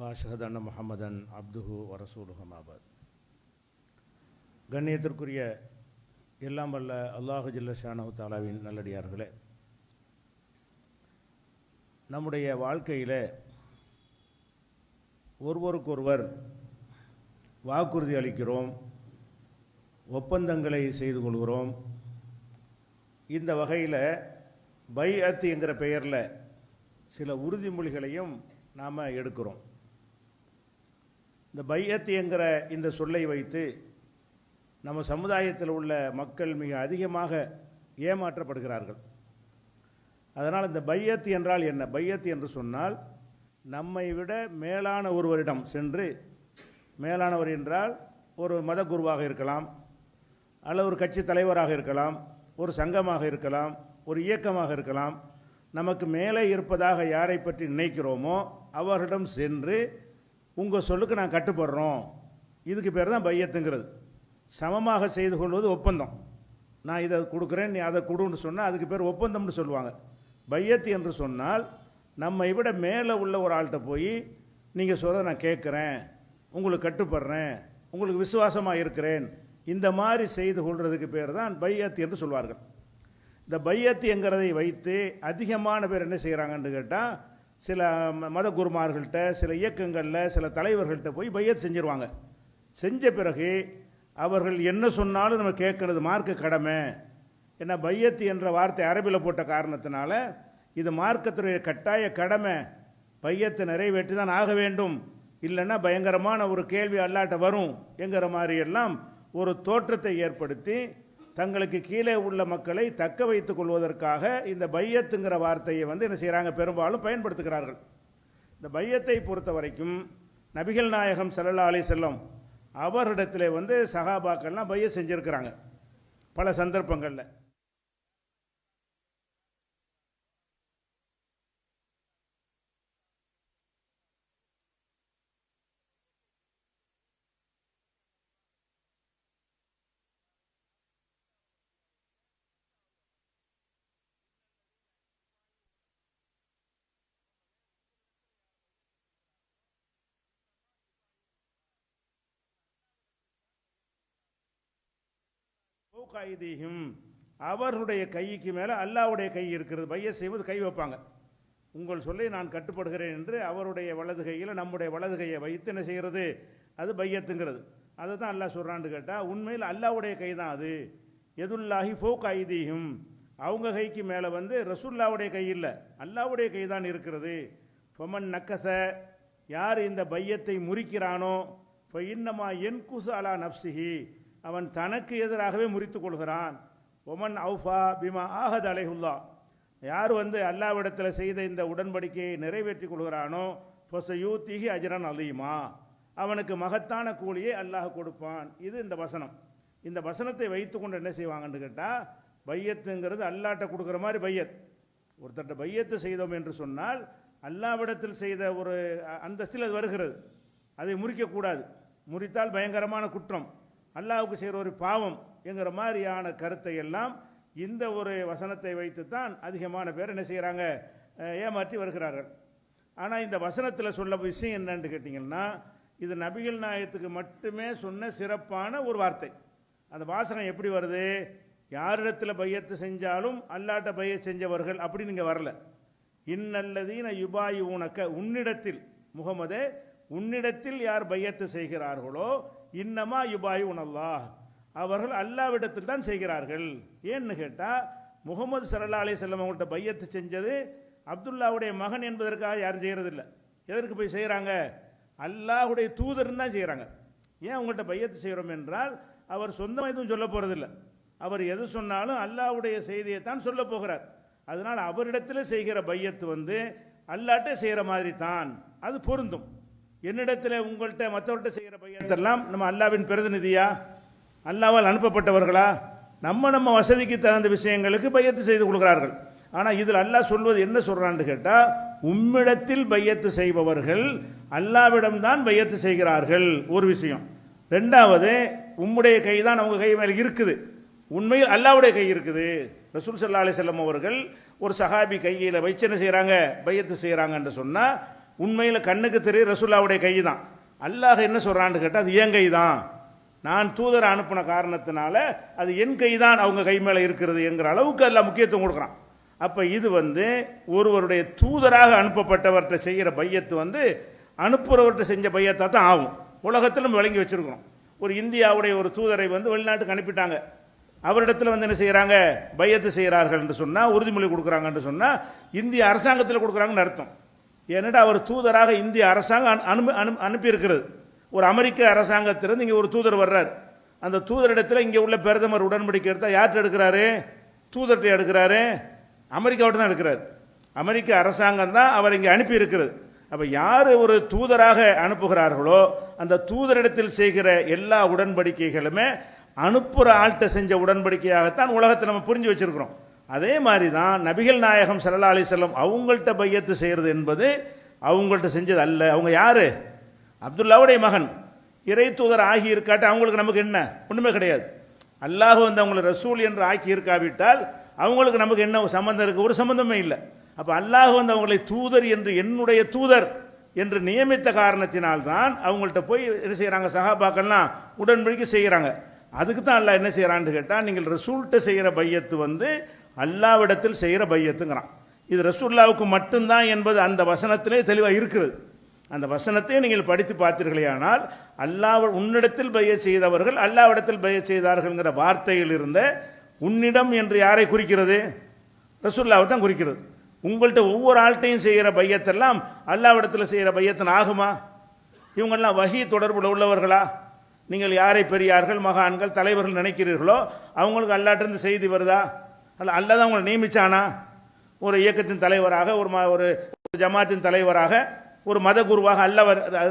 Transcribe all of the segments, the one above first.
வாஷஹது அன்ன முஹம்மதன் அப்துஹு வரசூலுஹு அம்மாபாத். கண்ணியத்திற்குரிய எல்லாம் வல்ல அல்லாஹு ஜல்ல ஷானஹு தஆலாவின் நல்லடியார்களே, நம்முடைய வாழ்க்கையில் ஒருவருக்கொருவர் வாக்குறுதி அளிக்கிறோம், ஒப்பந்தங்களை செய்து கொள்கிறோம். இந்த வகையில் பைஅத் என்கிற பெயரில் சில உறுதிமொழிகளையும் நாம் எடுக்கிறோம். இந்த பைஅத் என்கிற இந்த சொல்லை வைத்து நம்ம சமுதாயத்தில் உள்ள மக்கள் மிக அதிகமாக ஏமாற்றப்படுகிறார்கள். அதனால் இந்த பைஅத் என்றால் என்ன? பைஅத் என்று சொன்னால் நம்மை விட மேலான ஒருவரிடம் சென்று, மேலானவர் என்றால் ஒரு மத குருவாக இருக்கலாம், அல்லது ஒரு கட்சி தலைவராக இருக்கலாம், ஒரு சங்கமாக இருக்கலாம், ஒரு இயக்கமாக இருக்கலாம். நமக்கு மேலே இருப்பதாக யாரை பற்றி நினைக்கிறோமோ அவர்களிடம் சென்று உங்கள் சொல்லுக்கு நான் கட்டுப்படுறோம், இதுக்கு பேர் தான் பையத்துங்கிறது. சமமாக செய்து கொள்வது ஒப்பந்தம். நான் இதை கொடுக்குறேன், நீ அதை கொடுன்னு சொன்னால் அதுக்கு பேர் ஒப்பந்தம்னு சொல்லுவாங்க. பையத்து என்று சொன்னால் நம்மை விட மேலே உள்ள ஒரு ஆள்கிட்ட போய் நீங்கள் சொல்கிறத நான் கேட்குறேன், உங்களுக்கு கட்டுப்படுறேன், உங்களுக்கு விசுவாசமாக இருக்கிறேன், இந்த மாதிரி செய்து கொள்வதுக்கு பேர் தான் பையத்து என்று சொல்வார்கள். இந்த பையத்து என்கிறதை வைத்து அதிகமான பேர் என்ன செய்கிறாங்கன்னு கேட்டால், சில மத குருமார்கள்ட்ட, சில இயக்கங்களில், சில தலைவர்கள்ட்ட போய் பையத் செஞ்சிருவாங்க. செஞ்ச பிறகு அவர்கள் என்ன சொன்னாலும் நம்ம கேட்கறது மார்க்க கடமை. ஏன்னா பையத்து என்ற வார்த்தை அரபியில் போட்ட காரணத்தினால இது மார்க்கத்துடைய கட்டாய கடமை. பையத்தை நிறைவேற்றி தான் ஆக வேண்டும், இல்லைன்னா பயங்கரமான ஒரு கேள்வி அல்லாட்ட வரும் என்கிற மாதிரி எல்லாம் ஒரு தோற்றத்தை ஏற்படுத்தி தங்களுக்கு கீழே உள்ள மக்களை தக்க வைத்துக் கொள்வதற்காக இந்த பையத்துங்கிற வார்த்தையை என்ன செய்கிறாங்க, பெரும்பாலும் பயன்படுத்துகிறார்கள். இந்த பையத்தை பொறுத்த வரைக்கும் நபிகள் நாயகம் ஸல்லல்லாஹு அலைஹி வஸல்லம் அவரிடத்தில் சஹாபாக்கள்லாம் பையத் செஞ்சுருக்கிறாங்க பல சந்தர்ப்பங்களில். அவர்களுடைய கைக்கு மேலே அல்லாஹ்வுடைய கை இருக்கிறது. பையத் செய்வது கை வைப்பாங்க. உங்கள் சொல்லை நான் கட்டுப்படுகிறேன் என்று அவருடைய வலது கையில் நம்முடைய வலது கையை வைத்து என்ன செய்கிறது, அது பையத்துங்கிறது. அதை தான் அல்லாஹ் சொல்கிறான்னு கேட்டால், உண்மையில் அல்லாஹ்வுடைய கை தான் அது. எதுல்லாஹி ஃபௌக ஐதீஹிம், அவங்க கைக்கு மேலே ரசூலுல்லாஹ்வுடைய கை இல்லை, அல்லாஹ்வுடைய கை தான் இருக்கிறது. ஃபமன் நக்கஸ, யார் இந்த பையத்தை முறிக்கிறானோ, ஃபஇன்னமா யன்குஸு அலா நஃப்ஸிஹி, அவன் தனக்கு எதிராகவே முறித்து கொள்கிறான். ஒமன் அவுஃபா பிமா ஆஹத் அலைஹுல்லா, யார் அல்லாஹ்விடத்தில் செய்த இந்த உடன்படிக்கையை நிறைவேற்றி கொள்கிறானோ, ஃபஸயூத்திஹி அஜ்ரன் அலீமா, அவனுக்கு மகத்தான கூலியை அல்லாஹ் கொடுப்பான். இது இந்த வசனம். இந்த வசனத்தை வைத்துக்கொண்டு என்ன செய்வாங்கன்னு கேட்டால், பையத்துங்கிறது அல்லாஹ்ட்ட கொடுக்குற மாதிரி பையத். ஒருத்தர்கிட்ட பையத்து செய்தோம் என்று சொன்னால் அல்லாஹ்விடத்தில் செய்த ஒரு அந்தஸ்தில் அது வருகிறது. அதை முறிக்கக்கூடாது. முறித்தால் பயங்கரமான குற்றம், அல்லாஹ்வுக்கு செய்கிற ஒரு பாவம் என்கிற மாதிரியான கருத்தை எல்லாம் இந்த ஒரு வசனத்தை வைத்து தான் அதிகமான பேர் என்ன செய்கிறாங்க, ஏமாற்றி வருகிறார்கள். ஆனால் இந்த வசனத்தில் சொல்ல விஷயம் என்னன்னு கேட்டிங்கன்னா, இது நபிகள் நாயகத்துக்கு மட்டுமே சொன்ன சிறப்பான ஒரு வார்த்தை. அந்த வாசகம் எப்படி வருது, யாரிடத்தில் பையத்து செஞ்சாலும் அல்லாட்ட பையத் செஞ்சவர்கள் அப்படின்னு இங்கே வரல. இன்னல்லதீன யுபாயி உனக்க, உன்னிடத்தில் முகமதே, உன்னிடத்தில் யார் பையத்து செய்கிறார்களோ, இன்னமா யுபாயி உனல்லாஹ், அவர்கள் அல்லாஹ்விடத்தில் தான் செய்கிறார்கள். ஏன்னு கேட்டால், முகமது ஸல்லல்லாஹு அலைஹி வஸல்லம் அவங்கள்ட்ட பையத்து செஞ்சது அப்துல்லாவுடைய மகன் என்பதற்காக யாரும் செய்கிறதில்லை. எதற்கு போய் செய்கிறாங்க, அல்லாஹ்வுடைய தூதர்னு தான் செய்கிறாங்க. ஏன் அவங்கள்ட்ட பையத்து செய்கிறோம் என்றால், அவர் சொந்தமாக எதுவும் சொல்ல போகிறதில்லை. அவர் எது சொன்னாலும் அல்லாஹ்வுடைய செய்தியை தான் சொல்ல போகிறார். அதனால் அவரிடத்தில் செய்கிற பையத்து அல்லாஹ்ட்ட செய்கிற மாதிரி தான் அது பொருந்தும். என்னிடத்தில் உங்கள்கிட்ட மற்றவர்கிட்ட செய்கிற பையத்தெல்லாம் நம்ம அல்லாஹ்வின் பிரதிநிதியா, அல்லாஹ்வால் அனுப்பப்பட்டவர்களா? நம்ம வசதிக்கு தகுந்த விஷயங்களுக்கு பையத்து செய்து கொள்கிறார்கள். ஆனால் இதில் அல்லாஹ் சொல்வது என்ன சொல்கிறான்னு கேட்டால், உம்மிடத்தில் பையத்து செய்பவர்கள் அல்லாஹ்விடம்தான் பையத்து செய்கிறார்கள், ஒரு விஷயம். ரெண்டாவது, உம்முடைய கை தான் அவங்க கை மேலே இருக்குது, உண்மையில் அல்லாஹ்வுடைய கை இருக்குது. ரசூல் ஸல்லல்லாஹு அலைஹி வஸல்லம் அவர்கள் ஒரு சஹாபி கையில் வச்சு என்ன செய்கிறாங்க, பையத்து செய்கிறாங்கன்னு சொன்னால் உண்மையில் கண்ணுக்கு தெரிய ரசூல்லாவுடைய கை தான். அல்லாஹ் என்ன சொல்கிறான்னு கேட்டால் அது என் கை தான், நான் தூதரை அனுப்பின காரணத்தினால அது என் கை தான் அவங்க கை மேலே இருக்கிறது என்கிற அளவுக்கு எல்லாம் முக்கியத்துவம் கொடுக்குறான். அப்போ இது ஒருவருடைய தூதராக அனுப்பப்பட்டவர்கிட்ட செய்கிற பையத்து அனுப்புகிறவர்கிட்ட செஞ்ச பையத்தாக தான் ஆகும். உலகத்திலும் விளங்கி வச்சுருக்கிறோம். ஒரு இந்தியாவுடைய ஒரு தூதரை வெளிநாட்டுக்கு அனுப்பிட்டாங்க. அவரிடத்தில் என்ன செய்கிறாங்க, பையத்து செய்கிறார்கள் என்று சொன்னால், உறுதிமொழி கொடுக்குறாங்கன்னு சொன்னால் இந்திய அரசாங்கத்தில் கொடுக்குறாங்கன்னு அர்த்தம். ஏன்னா அவர் தூதராக இந்திய அரசாங்கம் அனுப்பியிருக்கிறது. ஒரு அமெரிக்க அரசாங்கத்திலிருந்து இங்கே ஒரு தூதர் வர்றார். அந்த தூதரிடத்தில் இங்கே உள்ள பிரதமர் உடன்படிக்கை எடுத்தால் யார்கிட்ட எடுக்கிறாரு, தூதர்கிட்ட எடுக்கிறாரு, அமெரிக்காவிட்ட தான் எடுக்கிறார். அமெரிக்க அரசாங்கம் தான் அவர் இங்கே அனுப்பி இருக்கிறது. அப்போ யார் ஒரு தூதராக அனுப்புகிறார்களோ அந்த தூதரிடத்தில் செய்கிற எல்லா உடன்படிக்கைகளுமே அனுப்புகிற ஆள்கிட்ட செஞ்ச உடன்படிக்கையாகத்தான் உலகத்தை நம்ம புரிஞ்சு வச்சிருக்கிறோம். அதே மாதிரி தான் நபிகள் நாயகம் ஸல்லல்லாஹு அலைஹி வஸல்லம் அவங்கள்ட்ட பையத்து செய்கிறது என்பது அவங்கள்ட்ட செஞ்சது அல்ல. அவங்க யார், அப்துல்லாவுடைய மகன், இறை தூதர் ஆகி இருக்காட்டு அவங்களுக்கு நமக்கு என்ன ஒன்றுமே கிடையாது. அல்லாஹ் அவங்களை ரசூல் என்று ஆக்கி இருக்காவிட்டால் அவங்களுக்கு நமக்கு என்ன சம்பந்தம் இருக்குது, ஒரு சம்பந்தமே இல்லை. அப்போ அல்லாஹ் அவங்களை தூதர் என்று என்னுடைய தூதர் என்று நியமித்த காரணத்தினால்தான் அவங்கள்ட்ட போய் என்ன செய்கிறாங்க, சஹாபாக்கள்லாம் உடன்படிக்கை செய்கிறாங்க. அதுக்கு தான் அல்லாஹ் என்ன செய்கிறான்னு கேட்டால், நீங்கள் ரசூல்கிட்ட செய்கிற பையத்து அல்லாவிடத்தில் செய்கிற பையத்துங்கிறான். இது ரசூல்லாவுக்கு மட்டும்தான் என்பது அந்த வசனத்திலே தெளிவாக இருக்கிறது. அந்த வசனத்தை நீங்கள் படித்து பார்த்தீர்களேயானால் அல்லாஹ் உன்னிடத்தில் பைய செய்தவர்கள் அல்லாவிடத்தில் பைய செய்தார்கள்ங்கிற வார்த்தையில் இருந்த உன்னிடம் என்று யாரை குறிக்கிறது, ரசூல்லாவை தான் குறிக்கிறது. உங்கள்கிட்ட ஒவ்வொரு ஆள்கிட்டையும் செய்கிற பையத்தெல்லாம் அல்லாவிடத்தில் செய்கிற பையத்தின் ஆகுமா? இவங்கெல்லாம் வஹி தொடர்புல உள்ளவர்களா? நீங்கள் யாரை பெரியார்கள், மகான்கள், தலைவர்கள் நினைக்கிறீர்களோ அவங்களுக்கு அல்லாட்டிருந்து செய்தி வருதா? அல்லாஹ் அவங்களை நியமிச்சானா? ஒரு இயக்கத்தின் தலைவராக, ஒரு ஜமாத்தின் தலைவராக, ஒரு மத குருவாக அல்லாஹ்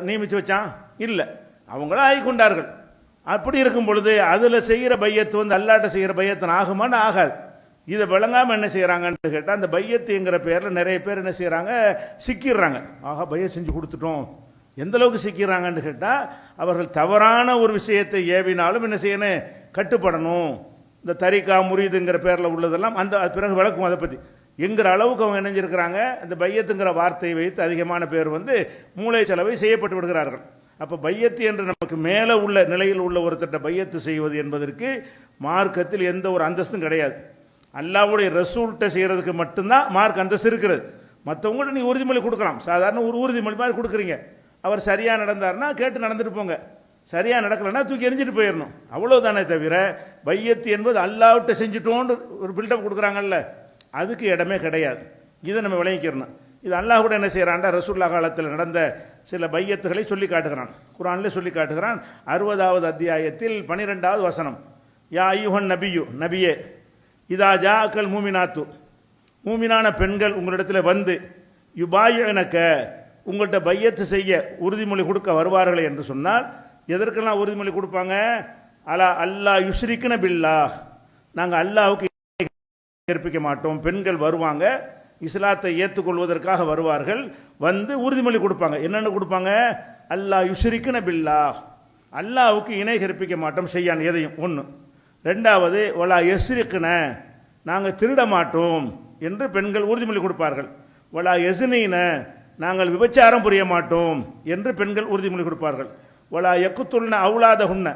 நியமித்து வச்சான்? இல்லை, அவங்கள ஆகிக்கொண்டார்கள். அப்படி இருக்கும் பொழுது அதில் செய்கிற பையத்து அல்லாட்ட செய்கிற பையத்தின் ஆகுமான்னு ஆகாது. இதை விளங்காமல் என்ன செய்கிறாங்கன்னு கேட்டால், அந்த பையத்துங்கிற பேரில் நிறைய பேர் என்ன செய்கிறாங்க, சிக்கிடுறாங்க. ஆகா, பையத் செஞ்சு கொடுத்துட்டோம். எந்த அளவுக்கு சிக்கிறாங்கன்னு கேட்டால், அவர்கள் தவறான ஒரு விஷயத்தை ஏவினாலும் என்ன செய்யணும், கட்டுப்படணும். இந்த தரிகா முரீதுங்கிற பேரில் உள்ளதெல்லாம் அந்த பிறகு விளக்கும் அதை பற்றி என்கிற அளவுக்கு அவங்க இணைஞ்சிருக்கிறாங்க. இந்த பையத்துங்கிற வார்த்தையை வைத்து அதிகமான பேர் மூளை செலவை செய்யப்பட்டு விடுகிறார்கள். அப்போ பையத்து என்று நமக்கு மேலே உள்ள நிலையில் உள்ள ஒருத்தட்ட பையத்து செய்வது என்பதற்கு மார்க்கத்தில் எந்த ஒரு அந்தஸ்தும் கிடையாது. அல்லாஹ்வுடைய ரசூல்கிட்ட செய்கிறதுக்கு மட்டும்தான் மார்க் அந்தஸ்து இருக்கிறது. மற்றவங்கள்ட்ட நீ உறுதிமொழி கொடுக்கலாம், சாதாரண ஒரு உறுதிமொழி மாதிரி கொடுக்குறீங்க. அவர் சரியாக நடந்தார்னா கேட்டு நடந்துட்டு போங்க, சரியாக நடக்கலைன்னா தூக்கி எரிஞ்சிட்டு போயிடணும், அவ்வளோதானே தவிர பையத்து என்பது அல்லாஹ்விட்ட செஞ்சுட்டோன்னு ஒரு பில்டப் கொடுக்குறாங்கல்ல, அதுக்கு இடமே கிடையாது. இதை நம்ம விளங்கிக்கிறணும். இது அல்லாஹ் கூட என்ன செய்கிறான்டா, ரசூலுல்லாஹ் காலத்தில் நடந்த சில பையத்துகளை சொல்லி காட்டுகிறான், குர்ஆனில் சொல்லி காட்டுகிறான். 60வது அத்தியாயத்தில் 12வது வசனம், யா அய்யுஹன் நபியு, நபியே, இதா ஜாஅக்கல் மூமினாத்து, மூமினான பெண்கள் உங்களிடத்தில் வந்து யுபாயினக, உங்கள்கிட்ட பையத்து செய்ய உறுதிமொழி கொடுக்க வருவார்களே என்று சொன்னால், எதற்கெல்லாம் உறுதிமொழி கொடுப்பாங்க? அலா அல்லாஹ் யுஷ்ரிக்ன பில்லாஹ், நாங்கள் அல்லாஹ்வுக்கு ஏற்பிக்க மாட்டோம். பெண்கள் வருவாங்க, இஸ்லாத்தை ஏற்றுக்கொள்வதற்காக வருவார்கள், வந்து உறுதிமொழி கொடுப்பாங்க. என்னென்னு கொடுப்பாங்க? அல்லாஹ் யுஷ்ரிக்ன பில்லாஹ், அல்லாஹ்வுக்கு இணை கற்பிக்க மாட்டோம் செய்யான் எதையும், ஒன்று. ரெண்டாவது, வலா யஸ்ரிக்ன, நாங்கள் திருட மாட்டோம் என்று பெண்கள் உறுதிமொழி கொடுப்பார்கள். வலா யஸ்னீன, நாங்கள் விபச்சாரம் புரிய மாட்டோம் என்று பெண்கள் உறுதிமொழி கொடுப்பார்கள். வலா யக்குத்துல்ன அவுலாதஹுன்ன,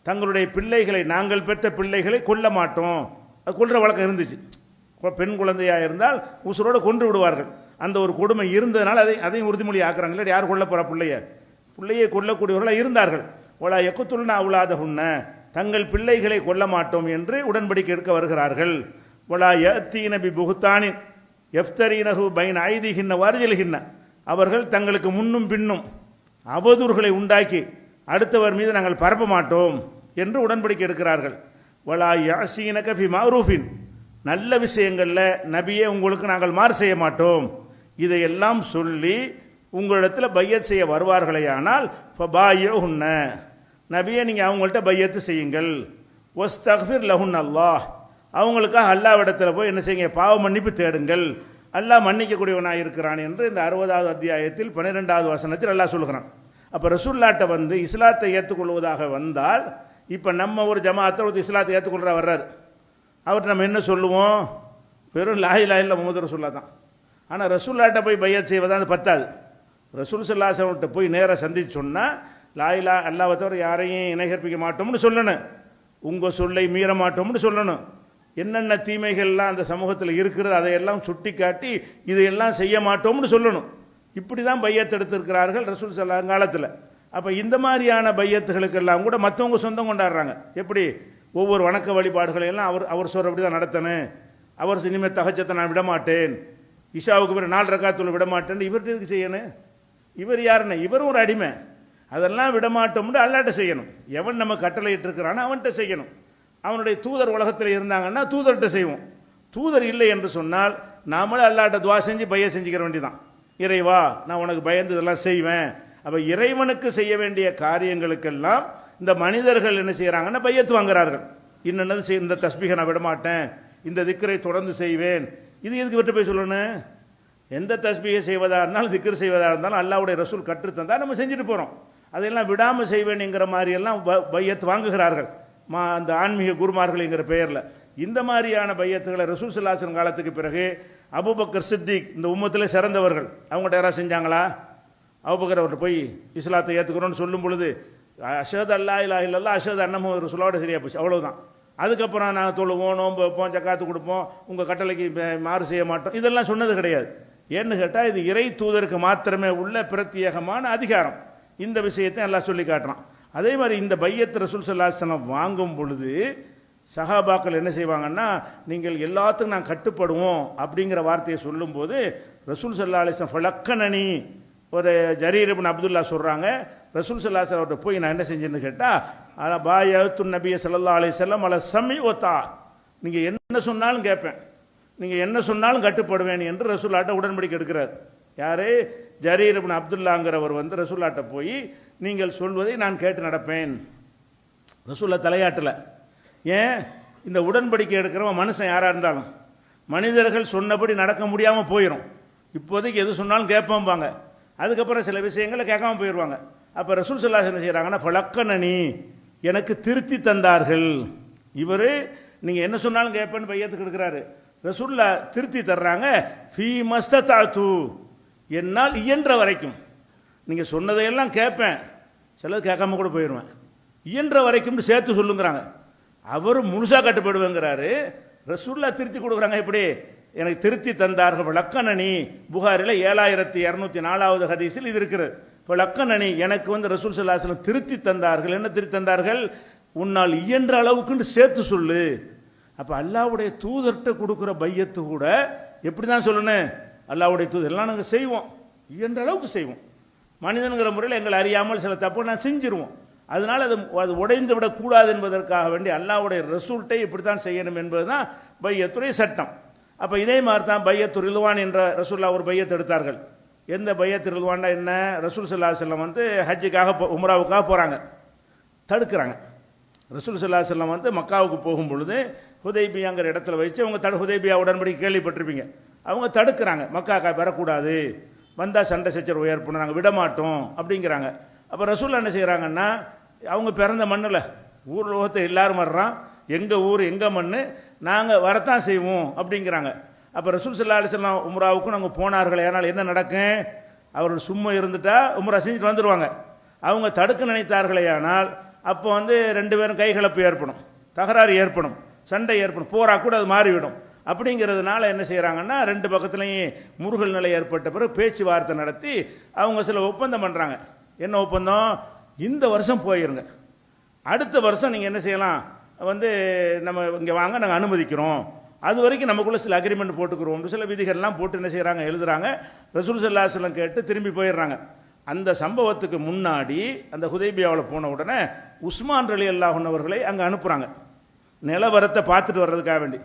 தங்களுடைய பிள்ளைகளை, நாங்கள் பெற்ற பிள்ளைகளை கொல்ல மாட்டோம். அது கொல்ற வழக்கம் இருந்துச்சு. பெண் குழந்தையாக இருந்தால் உசுரோடு கொன்று விடுவார்கள். அந்த ஒரு கொடுமை இருந்ததுனால அதையும் உறுதிமொழி ஆக்குறாங்க. இல்லை யார் கொல்ல போகிற பிள்ளையை கொல்லக்கூடியவர்களாக இருந்தார்கள். வலா யக்குத்துல்ன அவுலாதஹுன்ன, தங்கள் பிள்ளைகளை கொல்ல மாட்டோம் என்று உடன்படிக்கை எடுக்க வருகிறார்கள். வலா யத்தீன பி புஹ்தானின் எஃப்தரீனஹு பைன ஐதிஹின்ன வர்ஜில்ஹின்ன, அவர்கள் தங்களுக்கு முன்னும் பின்னும் அவதூறுகளை உண்டாக்கி அடுத்தவர் மீது நாங்கள் பரப்ப மாட்டோம் என்று உடன்படிக்கை எடுக்கிறார்கள். வலா யாசீனக ஃபி மஅரூஃபின், நல்ல விஷயங்களில் நபியே உங்களுக்கு நாங்கள் மாறு செய்ய மாட்டோம். இதையெல்லாம் சொல்லி உங்களிடத்தில் பையத் செய்ய வருவார்களேயானால் ஃபபாயிஉஹுன்ன, நபியே நீங்கள் அவங்கள்ட்ட பையத்து செய்யுங்கள். வஸ்தக்ஃபிர் லஹுன் அல்லாஹ், அவங்களுக்காக அல்லாஹ்விடத்தில் போய் என்ன செய்யுங்க, பாவ மன்னிப்பு தேடுங்கள், அல்லாஹ் மன்னிக்கக்கூடியவனாக இருக்கிறான் என்று இந்த 60வது அத்தியாயத்தில் 12வது வசனத்தில் அல்லாஹ் சொல்கிறான். அப்போ ரசூல்லாட்ட இஸ்லாத்தை ஏற்றுக்கொள்வதாக வந்தால், இப்போ நம்ம ஒரு ஜமாத்தை ஒரு இஸ்லாத்தை ஏற்றுக்கொள்றா வர்றாரு, அவர்கிட்ட நம்ம என்ன சொல்லுவோம்? வெறும் லா இலாஹ இல்லல்லாஹ் முஹம்மது ரசூலுல்லாஹ் தான். ஆனால் ரசூல்லாட்ட போய் பையத் செய்வதா அது பத்தாது. ரசூல் ஸல்லல்லாஹு அலைஹி வஸல்லம் போய் நேராக சந்திச்சு சொன்னால் லா இலாஹ அல்லாஹ்வை தவிர யாரையும் இணை கற்பிக்க மாட்டோம்னு சொல்லணும், உங்கள் சொல்லை மீற மாட்டோம்னு சொல்லணும். என்னென்ன தீமைகள்லாம் அந்த சமூகத்தில் இருக்கிறது அதையெல்லாம் சுட்டி காட்டி இதையெல்லாம் செய்ய மாட்டோம்னு சொல்லணும். இப்படி தான் பையத் எடுத்திருக்கிறார்கள் ரசூல் ஸல்லல்லாஹு அலைஹி காலத்தில். அப்போ இந்த மாதிரியான பையத்துகளுக்கெல்லாம் கூட மற்றவங்க சொந்தம் கொண்டாடுறாங்க. எப்படி ஒவ்வொரு வணக்க வழிபாடுகளையெல்லாம் அவர் சொல்கிறபடி தான் நடத்தணும், அவர் இனிமேல் தஹஜ்ஜத்தை நான் விடமாட்டேன், இஷாவுக்கு பிறகு 4 ரக்காத்துல விடமாட்டேன்னு இவர்கிட்ட எதுக்கு செய்யணும்? இவர் யாருன்னு? இவரும் ஒரு அடிமை. அதெல்லாம் விடமாட்டோம்னு அல்லாட்ட செய்யணும். எவன் நம்ம கட்டளை இட்டிருக்கிறானோ அவன்கிட்ட செய்யணும். அவனுடைய தூதர் உலகத்தில் இருந்தாங்கன்னா தூதர்கிட்ட செய்வோம். தூதர் இல்லை என்று சொன்னால் நாமளே அல்லாட்ட துவா செஞ்சு பைய செஞ்சுக்கிற வேண்டியதான். இறைவா நான் உனக்கு பயந்து இதெல்லாம் செய்வேன். அப்போ இறைவனுக்கு செய்ய வேண்டிய காரியங்களுக்கெல்லாம் இந்த மனிதர்கள் என்ன செய்கிறாங்கன்னா பையத்து வாங்குறார்கள். இன்னொன்று இந்த தஸ்பீகை நான் விடமாட்டேன், இந்த திக்கரை தொடர்ந்து செய்வேன். இது எதுக்கு விட்டு போய் சொல்லணும்? எந்த தஸ்பீகை செய்வதாக இருந்தாலும் திக்கர் செய்வதாக இருந்தாலும் அல்லாஹ்வுடைய ரசூல் கற்றுத்தந்தால் நம்ம செஞ்சுட்டு போகிறோம். அதையெல்லாம் விடாமல் செய்வேன்ங்கிற மாதிரியெல்லாம் பையத்து வாங்குகிறார்கள் அந்த ஆன்மீக குருமார்கள்ங்கிற பெயரில். இந்த மாதிரியான பையத்துகளை ரசூல் ஸல்லல்லாஹு அலைஹி வஸல்லம் காலத்துக்கு பிறகு அபூபக்கர் சித்திக் இந்த உம்மத்தில் சிறந்தவர்கள் அவங்கள்ட்ட யாராவது செஞ்சாங்களா? அபூபக்கர் அவர்கிட்ட போய் இஸ்லாத்தை ஏற்றுக்கிறோன்னு சொல்லும் பொழுது அஷ்ஹது அல்லா இலாஹ இல்லல்லாஹ் அஷ்ஹது அன்ன முஹம்மது ரசூலுல்லாஹ் சரியாக போச்சு, அவ்வளவுதான். அதுக்கப்புறம் நாங்கள் தொழுவோம், நோன்பு வைப்போம், ஜக்காத்து கொடுப்போம், உங்கள் கட்டளைக்கு மாறு செய்ய மாட்டோம், இதெல்லாம் சொன்னது கிடையாது. ஏன்னு கேட்டால் இது இறை தூதருக்கு மாத்திரமே உள்ள பிரத்யேகமான அதிகாரம். இந்த விஷயத்தை எல்லாம் சொல்லி காட்டுறான். அதே மாதிரி இந்த பையத் ரசூல் ஸல்லல்லாஹு அலைஹி வஸல்லம் வாங்கும் பொழுது சஹாபாக்கள் என்ன செய்வாங்கன்னா, நீங்கள் எல்லாத்துக்கும் நான் கட்டுப்படுவோம் அப்படிங்கிற வார்த்தையை சொல்லும்போது ரசூல் ஸல்லல்லாஹு அலைஹி வஸல்லம் ஃபலக்கனனி ஒரு ஜரீர் இப்னு அப்துல்லா சொல்கிறாங்க, ரசூல் ஸல்லல்லாஹு அலைஹி வஸல்லம் போய் நான் என்ன செஞ்சேன்னு கேட்டால் பாயத்து நபிய ஸல்லல்லாஹு அலைஹி வஸல்லம் அல சமி ஒத்தா, நீங்கள் என்ன சொன்னாலும் கேட்பேன், நீங்கள் என்ன சொன்னாலும் கட்டுப்படுவேன் என்று ரசூல்லாட்ட உடன்படிக்கை எடுக்கிறார். யாரு? ஜரீர் இப்னு அப்துல்லாங்கிறவர் ரசூல்லாட்ட போய் நீங்கள் சொல்வதை நான் கேட்டு நடப்பேன். ரசூல்லா தலையாட்டல. ஏன்? இந்த உடன்படிக்கை எடுக்கிறவன் மனுஷன் யாராக இருந்தாலும் மனிதர்கள் சொன்னபடி நடக்க முடியாமல் போயிடும். இப்போதைக்கு எது சொன்னாலும் கேட்பாம்பாங்க, அதுக்கப்புறம் சில விஷயங்களை கேட்காம போயிடுவாங்க. அப்போ ரசூல் ஸல்லல்லாஹு அலைஹி வஸல்லம் என்ன செய்கிறாங்கன்னா ஃபலக்கனனி எனக்கு திருத்தி தந்தார்கள். இவர் நீங்கள் என்ன சொன்னாலும் கேட்பேன்னு பையத்துக்கு எடுக்கிறாரு. ரசூல்லா திருத்தி தர்றாங்க. ஃபீ மஸ்ததாத்து என்னால் இயன்ற வரைக்கும் நீங்கள் சொன்னதையெல்லாம் கேட்பேன், சிலது கேட்காம கூட போயிடுவேன், இயன்ற வரைக்கும் சேர்த்து சொல்லுங்கிறாங்க. அவர் முழுசாக கட்டுப்படுவேங்கிறாரு. ரசூல்லா திருத்தி கொடுக்குறாங்க. எப்படி? எனக்கு திருத்தி தந்தார்கள். லக்கனனி புகாரில் 7204வது ஹதீஸில் இது இருக்கிறது. இப்போ லக்கனனி எனக்கு ரசூல் ஸல்லல்லாஹு அலைஹி வஸல்லம் திருத்தி தந்தார்கள். என்ன திருத்தி தந்தார்கள்? உன்னால் இயன்ற அளவுக்குன்னு சேர்த்து சொல்லு. அப்போ அல்லாஹ்வுடைய தூதர்கிட்ட கொடுக்குற பையத்து கூட எப்படி தான் சொல்லணும்? அல்லாஹ்வுடைய தூதர் எல்லாம் நாங்கள் செய்வோம், இயன்ற அளவுக்கு செய்வோம். மனிதனுங்கிற முறையில் எங்களை அறியாமல் சில தப்பு நான் செஞ்சிருவோம். அதனால் அது உடைந்து விடக்கூடாது என்பதற்காக வேண்டி அல்லாஹ்வுடைய ரசூல்ட்டை இப்படி தான் செய்யணும் என்பது தான் பையத்துடைய சட்டம். அப்போ இதே மாதிரி தான் பையத்து ரில்வான் என்ற ரசூல்லா ஒரு பையத்து எடுத்தார்கள். எந்த பையத்து ரில்வான்னா என்ன? ரசூல் ஸல்லல்லாஹு அலைஹி வஸல்லம் ஹஜ்ஜுக்காக உம்ராவுக்காக போகிறாங்க, தடுக்கிறாங்க. ரசூல் ஸல்லல்லாஹு அலைஹி வஸல்லம் மக்காவுக்கு போகும் பொழுது ஹுதைபியாங்கிற இடத்துல வச்சு அவங்க ஹுதைபியா உடன்படிக்கை கேள்விப்பட்டிருப்பீங்க, அவங்க தடுக்கிறாங்க. மக்காக்கா வரக்கூடாது, வந்தால் சண்டை சச்சரவு ஏற்படும், நாங்கள் விடமாட்டோம் அப்படிங்கிறாங்க. அப்போ ரசூல் என்ன செய்கிறாங்கன்னா, அவங்க பிறந்த மண்ணில் ஊர் லோகத்தை எல்லாரும் வர்றான், எங்கள் ஊர் எங்கள் மண், நாங்கள் வரத்தான் செய்வோம் அப்படிங்கிறாங்க. அப்போ ரசூல் ஸல்லல்லாஹு அலைஹி வஸல்லம் உம்ராவுக்கும் நாங்கள் போனார்கள். ஏனால் என்ன நடக்கும்? அவர்கள் சும்மா இருந்துட்டா உம்ரா செஞ்சுட்டு வந்துடுவாங்க. அவங்க தடுக்க நினைத்தார்களே ஆனால் அப்போ 2 பேரும் கைகலப்பு ஏற்படும், தகராறு ஏற்படும், சண்டை ஏற்படும், போரா கூட அது மாறிவிடும். அப்படிங்கிறதுனால என்ன செய்கிறாங்கன்னா, 2 பக்கத்துலேயும் முருகல் நிலை ஏற்பட்ட பிறகு பேச்சுவார்த்தை நடத்தி அவங்க சில ஒப்பந்தம் பண்ணுறாங்க. என்ன ஒப்பந்தம்? இந்த வருஷம் போயிருங்க, அடுத்த வருஷம் நீங்கள் என்ன செய்யலாம், நம்ம இங்கே வாங்க, நாங்கள் அனுமதிக்கிறோம், அது வரைக்கும் நமக்குள்ள சில அக்ரிமெண்ட் போட்டுக்கிறோம், சில விதிகள்லாம் போட்டு என்ன செய்கிறாங்க, எழுதுறாங்க. ரசூல் ஸல்லல்லாஹு அலைஹி வஸல்லம் கேட்டு திரும்பி போயிடுறாங்க. அந்த சம்பவத்துக்கு முன்னாடி அந்த ஹுதைபியாவில் போன உடனே உஸ்மான் ரலியல்லாஹு அன்ஹு அவர்களை அங்கே அனுப்புகிறாங்க, நிலவரத்தை பார்த்துட்டு வர்றதுக்காக வேண்டி.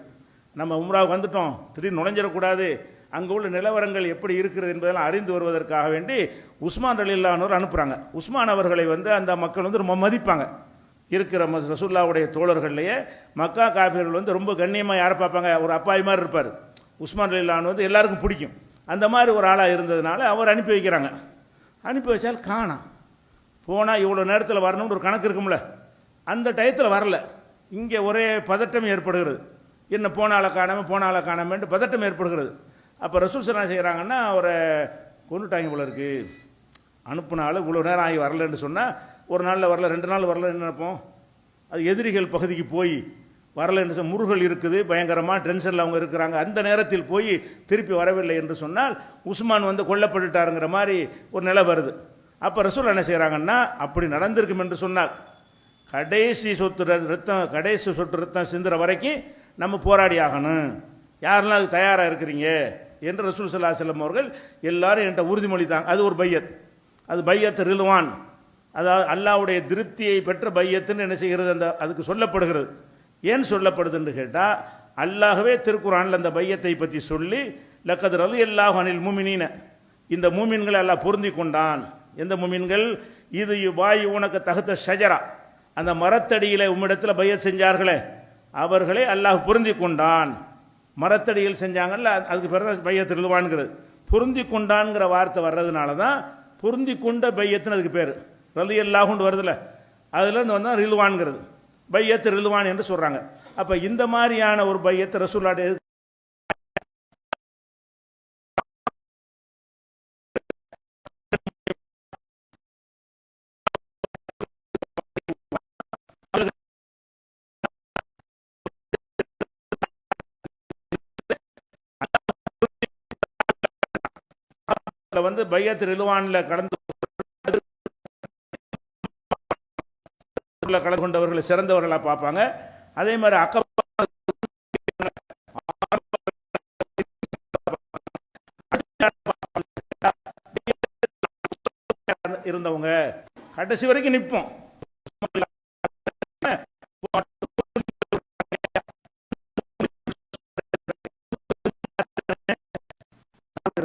நம்ம உம்ராவுக்கு வந்துட்டோம், திடீர்னு நுழைஞ்சிடக்கூடாது, அங்கே உள்ள நிலவரங்கள் எப்படி இருக்கிறது என்பதெல்லாம் அறிந்து வருவதற்காக வேண்டி உஸ்மான் ரலியல்லாஹு அன்ஹு அனுப்புகிறாங்க. உஸ்மான் அவர்களை அந்த மக்கள் ரொம்ப மதிப்பாங்க. இருக்கிற ரசூலுல்லாஹ்வுடைய தோழர்கள்லையே மக்கா காஃபிர்கள் ரொம்ப கண்ணியமாக யாரை பார்ப்பாங்க, ஒரு அப்பாவி மாதிரி இருப்பார். உஸ்மான் ரலியல்லாஹு அன்ஹு எல்லாருக்கும் பிடிக்கும். அந்த மாதிரி ஒரு ஆளாக இருந்ததுனால அவர் அனுப்பி வைக்கிறாங்க. அனுப்பி வச்சால் காணாம். போனால் இவ்வளோ நேரத்தில் வரணும்னு ஒரு கணக்கு இருக்கும்ல, அந்த டயத்தில் வரல. இங்கே ஒரே பதட்டம் ஏற்படுகிறது. என்ன போனால காணாமன்ட்டு பதட்டம் ஏற்படுகிறது. அப்போ ரசூல் ஸல்லல்லாஹு அலைஹி வஸல்லம் செய்கிறாங்கன்னா, அவரை கொண்டுட்டாங்க போல இருக்குது, அனுப்புனாலும் இவ்வளோ நேரம் ஆகி வரலன்னு சொன்னால் ஒரு நாளில் வரல 2 நாள் வரலன்னு நினைப்போம். அது எதிரிகள் பகுதிக்கு போய் வரலன்னு சொன்ன முருகல் இருக்குது, பயங்கரமாக டென்ஷனில் அவங்க இருக்கிறாங்க, அந்த நேரத்தில் போய் திருப்பி வரவில்லை என்று சொன்னால் உஸ்மான் வந்து கொல்லப்பட்டுட்டாருங்கிற மாதிரி ஒரு நிலை வருது. அப்போ ரசூல் என்ன செய்கிறாங்கன்னா, அப்படி நடந்திருக்கும் என்று சொன்னால் கடைசி சொட்டு ரத்தம் சிந்துற வரைக்கும் நம்ம போராடி ஆகணும், யாரெல்லாம் அது தயாராக இருக்கிறீங்க என்று ரசூல் ஸல்லல்லாஹு அலைஹி வஸல்லம் அவர்கள் எல்லாரும் என்கிட்ட உறுதிமொழி தாங்க. அது ஒரு பையத், அது பையத் ரில்வான், அதாவது அல்லாஹ்வுடைய திருப்தியை பெற்ற பையத்துன்னு என்ன செய்கிறது, அந்த அதுக்கு சொல்லப்படுகிறது. ஏன் சொல்லப்படுதுன்னு கேட்டால், அல்லாஹ்வே திருக்குர்ஆனில் அந்த பையத்தை பற்றி சொல்லி லக்கத் ரலியல்லாஹு அனில் முஃமினீன, இந்த மூமின்களை அல்லாஹ் பொருந்தி கொண்டான். எந்த மூமின்கள்? இது வாயு உனக்கு தகுத்த ஷஜரா, அந்த மரத்தடியில் உம்மிடத்தில் பையத் செஞ்சார்களே அவர்களை அல்லாஹ் பொருந்தி கொண்டான். மரத்தடியில் செஞ்சாங்கல்ல, அதுக்கு பேர் தான் பையத் ரில்வான்கிறது. பொருந்தி கொண்டான்ங்கிற வார்த்தை வர்றதுனால தான் பொருந்தி கொண்ட பையத்துன்னு அதுக்கு பேர். ரலியல்லாஹுன்னு வருதுல்ல, அதுலேருந்து வந்தால் ரில்வான்கிறது, பையத் ரில்வான் என்று சொல்கிறாங்க. அப்போ இந்த மாதிரியான ஒரு பையத்தை ரசூலுல்லாஹ் வந்து பையத் ரில்வானில் கலந்து கலந்து கொண்டவர்களை சிறந்தவர்களாக பார்ப்பாங்க. அதே மாதிரி இருந்தவங்க கடைசி வரைக்கும் நிற்போம்.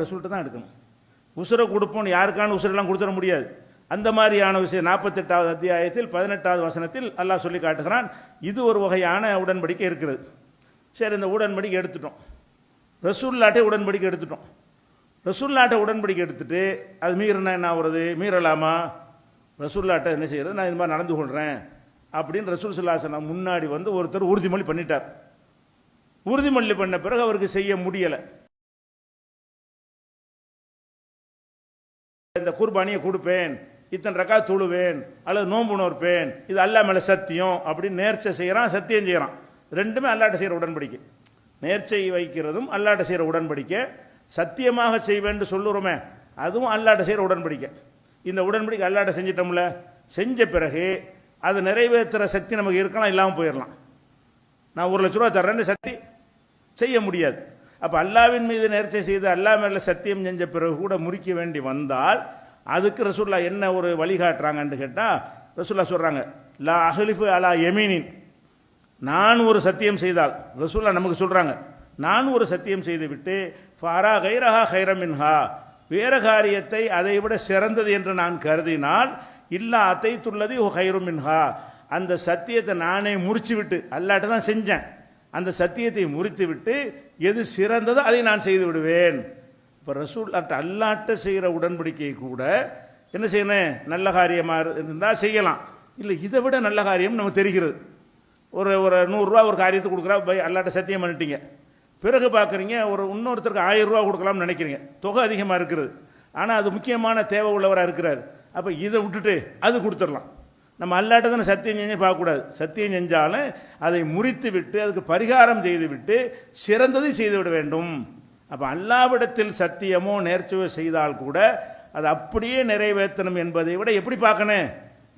ரிசல்ட் தான் எடுக்கணும். உசுரை கொடுப்போம், யாருக்கான உசுரெல்லாம் கொடுத்துட முடியாது. அந்த மாதிரியான விஷயம் 48வது அத்தியாயத்தில் 18வது வசனத்தில் அல்லாஹ் சொல்லி காட்டுகிறான். இது ஒரு வகையான உடன்படிக்கை இருக்கிறது. சரி, இந்த உடன்படிக்கை எடுத்துட்டோம், ரசூலுல்லாஹ்ட்ட உடன்படிக்கை எடுத்துட்டோம். ரசூலுல்லாஹ்ட்ட உடன்படிக்கை எடுத்துட்டு அது மீறினா என்ன ஆகுறது? மீறலாமா? ரசூலுல்லாஹ்ட்ட என்ன செய்யறது? நான் இந்த மாதிரி நடந்து கொள்கிறேன் அப்படின்னு ரசூல் ஸல்லல்லாஹு அலைஹி வஸல்லம் முன்னாடி வந்து ஒருத்தர் உறுதிமொழி பண்ணிட்டார். உறுதிமொழி பண்ண பிறகு அவருக்கு செய்ய முடியலை. இந்த குர்பானியை கொடுப்பேன், இத்தனை ரக்கா தொழுவேன், அல்லது நோன்பு நோற்பேன், இது அல்லாஹ் மேலே சத்தியம் அப்படின்னு நேர்ச்சை செய்கிறான், சத்தியம் செய்கிறான். ரெண்டுமே அல்லாஹ்ட்ட செய்கிற உடன்படிக்கை. நேர்ச்சை வைக்கிறதும் அல்லாஹ்ட்ட செய்கிற உடன்படிக்கை, சத்தியமாக செய்வேன்னு சொல்லுறோமே அதுவும் அல்லாஹ்ட்ட செய்கிற உடன்படிக்கை. இந்த உடன்படிக்கை அல்லாஹ்ட்ட செஞ்சிட்டோம்ல, செஞ்ச பிறகு அதை நிறைவேற்றுற சக்தி நமக்கு இருக்கலாம், இல்லாமல் போயிடலாம். நான் 1 லட்ச ரூபா தர்றேன்னு சக்தி செய்ய முடியாது. அப்போ அல்லாவின் மீது நேர்ச்சை செய்து அல்லாஹ் மேலே சத்தியம் செஞ்ச பிறகு கூட முறிக்க வேண்டி வந்தால் அதுக்கு ரசூலுல்லாஹ் என்ன ஒரு வழிகாட்டுறாங்கன்னு கேட்டால், ரசூலுல்லாஹ் சொல்கிறாங்க, லா அஹ்லிஃபு அலா யமீனின், நான் ஒரு சத்தியம் செய்தால், ரசூலுல்லாஹ் நமக்கு சொல்கிறாங்க, நான் ஒரு சத்தியம் செய்து விட்டு ஃபாரா கைரஹா கைரமின்ஹா, வேறு காரியத்தை அதை விட சிறந்தது என்று நான் கருதினால், இல்லா அத்தைத்துள்ளது கைருமின்ஹா, அந்த சத்தியத்தை நானே முறிச்சு விட்டு, அல்லாட்ட தான் செஞ்சேன், அந்த சத்தியத்தை முறித்து விட்டு எது சிறந்ததோ அதை நான் செய்து விடுவேன். இப்போ ரசூலுல்லாஹ் அல்லாஹ்ட்ட செய்கிற உடன்படிக்கை கூட என்ன செய்யணும்? நல்ல காரியமாக இருந்தால் செய்யலாம், இல்லை இதை விட நல்ல காரியம் நமக்கு தெரிகிறது. ஒரு 100 ரூபா ஒரு காரியத்தை கொடுக்குறா, அல்லாஹ்ட்ட சத்தியம் பண்ணிட்டீங்க, பிறகு பார்க்குறீங்க ஒரு இன்னொருத்தருக்கு 1000 ரூபா கொடுக்கலாம்னு நினைக்கிறீங்க, தொகை அதிகமாக இருக்கிறது, ஆனால் அது முக்கியமான தேவை உள்ளவராக இருக்கிறார். அப்போ இதை விட்டுட்டு அது கொடுத்துடலாம். நம்ம அல்லாட்ட தானே சத்தியம் செஞ்சு பார்க்கக்கூடாது, சத்தியம் செஞ்சாலும் அதை முறித்து விட்டு அதுக்கு பரிகாரம் செய்து விட்டு சிறந்ததை செய்து விட வேண்டும். அப்போ அல்லாவிடத்தில் சத்தியமோ நேர்ச்சியோ செய்தால் கூட அது அப்படியே நிறைவேற்றணும் என்பதை விட எப்படி பார்க்கணும்?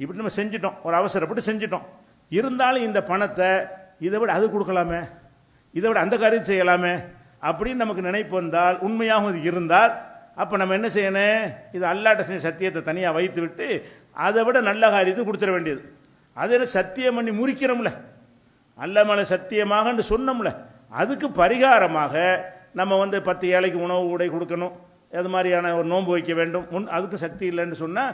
இப்படி நம்ம செஞ்சிட்டோம், ஒரு அவசரப்பட்டு செஞ்சிட்டோம், இருந்தாலும் இந்த பணத்தை இதை விட அது கொடுக்கலாமே, இதை விட அந்த காரியம் செய்யலாமே அப்படின்னு நமக்கு நினைப்பு வந்தால், உண்மையாகவும் இது இருந்தால், அப்போ நம்ம என்ன செய்யணும்? இது அல்லாட்ட செஞ்ச சத்தியத்தை தனியாக வைத்து விட்டு அதை விட நல்ல காரியத்தை கொடுத்துட வேண்டியது. அதில் சத்தியம் பண்ணி முறிக்கிறோம்ல, அல்ல மேலே சத்தியமாக சொன்னோம்ல, அதுக்கு பரிகாரமாக நம்ம 10 ஏழைக்கு உணவு உடை கொடுக்கணும், அது மாதிரியான ஒரு நோன்பு வைக்க வேண்டும். அதுக்கு சக்தி இல்லைன்னு சொன்னால்